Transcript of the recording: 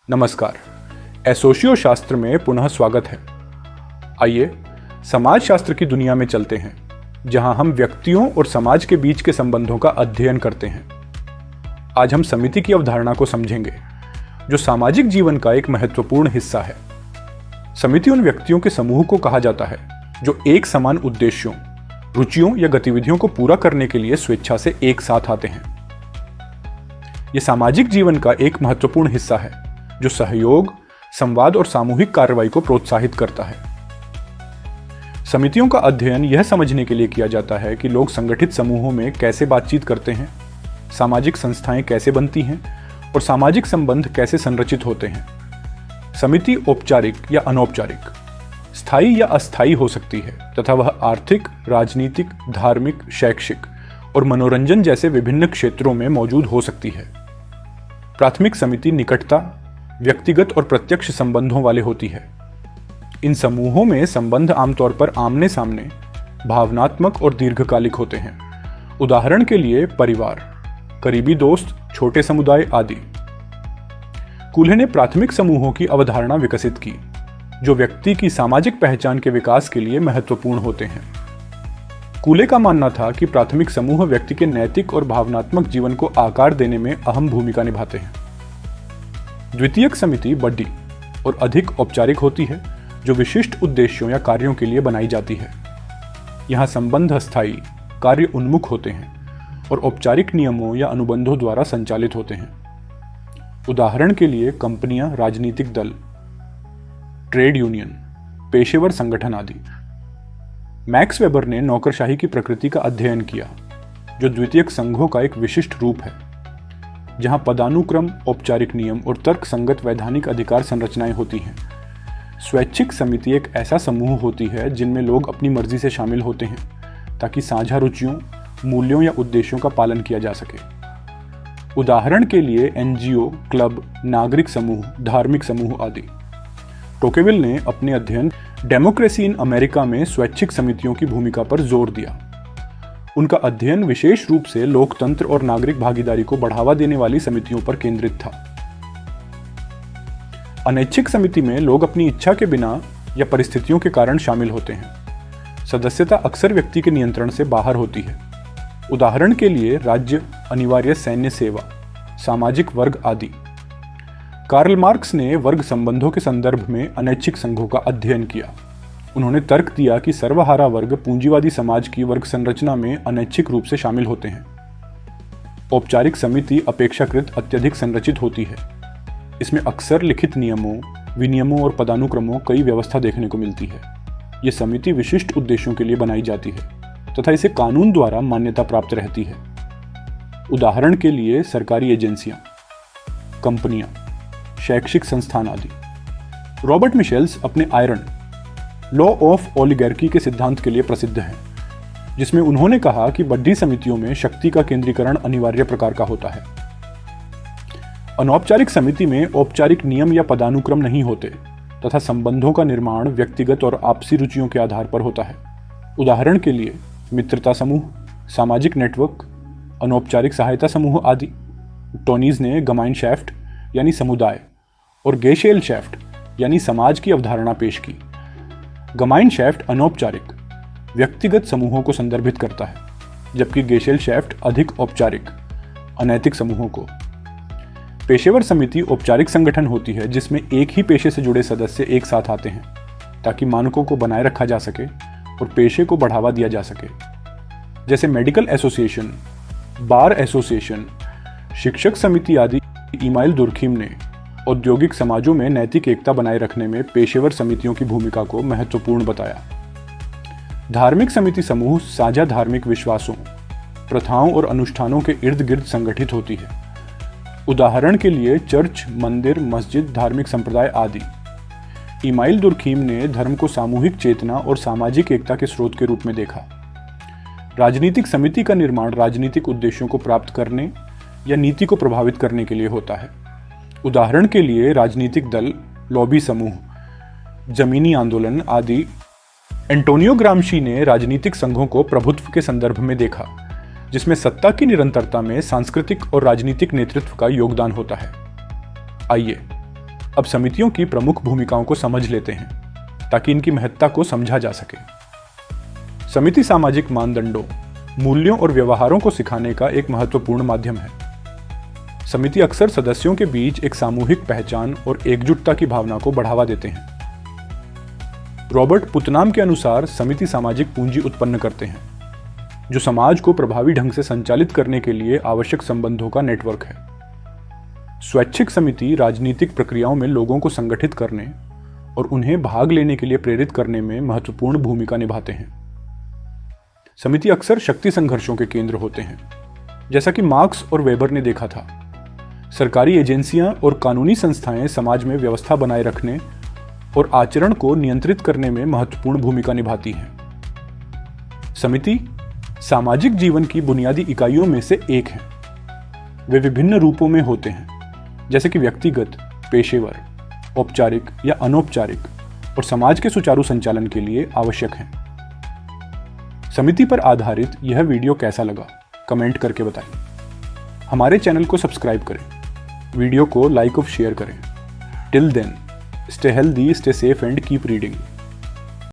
नमस्कार। एसोशियो शास्त्र में पुनः स्वागत है। आइए समाज शास्त्र की दुनिया में चलते हैं, जहां हम व्यक्तियों और समाज के बीच के संबंधों का अध्ययन करते हैं। आज हम समिति की अवधारणा को समझेंगे, जो सामाजिक जीवन का एक महत्वपूर्ण हिस्सा है। समिति उन व्यक्तियों के समूह को कहा जाता है जो एक समान उद्देश्यों, रुचियों या गतिविधियों को पूरा करने के लिए स्वेच्छा से एक साथ आते हैं। यह सामाजिक जीवन का एक महत्वपूर्ण हिस्सा है जो सहयोग, संवाद और सामूहिक कार्रवाई को प्रोत्साहित करता है। समितियों का अध्ययन यह समझने के लिए किया जाता है कि लोग संगठित समूहों में कैसे बातचीत करते हैं, सामाजिक संस्थाएं कैसे बनती हैं और सामाजिक संबंध कैसे संरचित होते हैं। समिति औपचारिक या अनौपचारिक, स्थायी या अस्थायी हो सकती है तथा वह आर्थिक, राजनीतिक, धार्मिक, शैक्षिक और मनोरंजन जैसे विभिन्न क्षेत्रों में मौजूद हो सकती है। प्राथमिक समिति निकटता, व्यक्तिगत और प्रत्यक्ष संबंधों वाले होती है। इन समूहों में संबंध आमतौर पर आमने सामने, भावनात्मक और दीर्घकालिक होते हैं। उदाहरण के लिए परिवार, करीबी दोस्त, छोटे समुदाय आदि। कूल्हे ने प्राथमिक समूहों की अवधारणा विकसित की, जो व्यक्ति की सामाजिक पहचान के विकास के लिए महत्वपूर्ण होते हैं। कूल्हे का मानना था कि प्राथमिक समूह व्यक्ति के नैतिक और भावनात्मक जीवन को आकार देने में अहम भूमिका निभाते हैं। द्वितीयक समिति बड़ी और अधिक औपचारिक होती है, जो विशिष्ट उद्देश्यों या कार्यों के लिए बनाई जाती है। यहाँ संबंध अस्थायी, कार्य उन्मुख होते हैं और औपचारिक नियमों या अनुबंधों द्वारा संचालित होते हैं। उदाहरण के लिए कंपनियां, राजनीतिक दल, ट्रेड यूनियन, पेशेवर संगठन आदि। मैक्स वेबर ने नौकरशाही की प्रकृति का अध्ययन किया, जो द्वितीयक संघों का एक विशिष्ट रूप है, जहां पदानुक्रम, औपचारिक नियम और तर्क संगत वैधानिक अधिकार संरचनाएं होती हैं। स्वैच्छिक समिति एक ऐसा समूह होती है जिनमें लोग अपनी मर्जी से शामिल होते हैं ताकि साझा रुचियों, मूल्यों या उद्देश्यों का पालन किया जा सके। उदाहरण के लिए एनजीओ, क्लब, नागरिक समूह, धार्मिक समूह आदि। टोकेविल ने अपने अध्ययन डेमोक्रेसी इन अमेरिका में स्वैच्छिक समितियों की भूमिका पर जोर दिया। उनका अध्ययन विशेष रूप से लोकतंत्र और नागरिक भागीदारी को बढ़ावा देने वाली समितियों पर केंद्रित था। अनैच्छिक समिति में लोग अपनी इच्छा के बिना या परिस्थितियों के कारण शामिल होते हैं। सदस्यता अक्सर व्यक्ति के नियंत्रण से बाहर होती है। उदाहरण के लिए राज्य, अनिवार्य सैन्य सेवा, सामाजिक वर्ग आदि। कार्ल मार्क्स ने वर्ग संबंधों के संदर्भ में अनैच्छिक संघों का अध्ययन किया। उन्होंने तर्क दिया कि सर्वहारा वर्ग पूंजीवादी समाज की वर्ग संरचना में अनैच्छिक रूप से शामिल होते हैं। औपचारिक समिति अपेक्षाकृत अत्यधिक संरचित होती है। इसमें अक्सर लिखित नियमों, विनियमों और पदानुक्रमों कई व्यवस्था देखने को मिलती है। ये समिति विशिष्ट उद्देश्यों के लिए बनाई जाती है तथा इसे कानून द्वारा मान्यता प्राप्त रहती है। उदाहरण के लिए सरकारी एजेंसियां, कंपनियां, शैक्षिक संस्थान आदि। रॉबर्ट मिशेल्स अपने आयरन लॉ ऑफ ओलिगार्की के सिद्धांत के लिए प्रसिद्ध हैं, जिसमें उन्होंने कहा कि बड़ी समितियों में शक्ति का केंद्रीकरण अनिवार्य प्रकार का होता है। अनौपचारिक समिति में औपचारिक नियम या पदानुक्रम नहीं होते तथा संबंधों का निर्माण व्यक्तिगत और आपसी रुचियों के आधार पर होता है। उदाहरण के लिए मित्रता समूह, सामाजिक नेटवर्क, अनौपचारिक सहायता समूह आदि। टोनीज ने गमाइनशैफ्ट यानी समुदाय और गेशेलशैफ्ट यानी समाज की अवधारणा पेश की। गमाइनशैफ्ट अनौपचारिक, व्यक्तिगत समूहों को संदर्भित करता है, जबकि गेशेलशैफ्ट अधिक औपचारिक, अनैतिक समूहों को। पेशेवर समिति औपचारिक संगठन होती है जिसमें एक ही पेशे से जुड़े सदस्य एक साथ आते हैं ताकि मानकों को बनाए रखा जा सके और पेशे को बढ़ावा दिया जा सके, जैसे मेडिकल एसोसिएशन, बार एसोसिएशन, शिक्षक समिति आदि। इमाइल दुर्खीम ने औद्योगिक समाजों में नैतिक एकता बनाए रखने में पेशेवर समितियों की भूमिका को महत्वपूर्ण बताया। धार्मिक समिति समूह साझा धार्मिक विश्वासों, प्रथाओं और अनुष्ठानों के इर्द गिर्द संगठित होती है। उदाहरण के लिए चर्च, मंदिर, मस्जिद, धार्मिक संप्रदाय आदि। इमाइल दुर्खीम ने धर्म को सामूहिक चेतना और सामाजिक एकता के स्रोत के रूप में देखा। राजनीतिक समिति का निर्माण राजनीतिक उद्देश्यों को प्राप्त करने या नीति को प्रभावित करने के लिए होता है। उदाहरण के लिए राजनीतिक दल, लॉबी समूह, जमीनी आंदोलन आदि। एंटोनियो ग्राम्शी ने राजनीतिक संघों को प्रभुत्व के संदर्भ में देखा, जिसमें सत्ता की निरंतरता में सांस्कृतिक और राजनीतिक नेतृत्व का योगदान होता है। आइए अब समितियों की प्रमुख भूमिकाओं को समझ लेते हैं ताकि इनकी महत्ता को समझा जा सके। समिति सामाजिक मानदंडों, मूल्यों और व्यवहारों को सिखाने का एक महत्वपूर्ण माध्यम है। समिति अक्सर सदस्यों के बीच एक सामूहिक पहचान और एकजुटता की भावना को बढ़ावा देते हैं। रॉबर्ट पुतनाम के अनुसार समिति सामाजिक पूंजी उत्पन्न करते हैं, जो समाज को प्रभावी ढंग से संचालित करने के लिए आवश्यक संबंधों का नेटवर्क है। स्वैच्छिक समिति राजनीतिक प्रक्रियाओं में लोगों को संगठित करने और उन्हें भाग लेने के लिए प्रेरित करने में महत्वपूर्ण भूमिका निभाते हैं। समिति अक्सर शक्ति संघर्षों के केंद्र होते हैं, जैसा कि मार्क्स और वेबर ने देखा था। सरकारी एजेंसियां और कानूनी संस्थाएं समाज में व्यवस्था बनाए रखने और आचरण को नियंत्रित करने में महत्वपूर्ण भूमिका निभाती हैं। समिति सामाजिक जीवन की बुनियादी इकाइयों में से एक है। वे विभिन्न रूपों में होते हैं, जैसे कि व्यक्तिगत, पेशेवर, औपचारिक या अनौपचारिक, और समाज के सुचारू संचालन के लिए आवश्यक हैं। समिति पर आधारित यह वीडियो कैसा लगा, कमेंट करके बताएं। हमारे चैनल को सब्सक्राइब करें, वीडियो को लाइक और शेयर करें। Till then, stay healthy, stay safe and keep reading.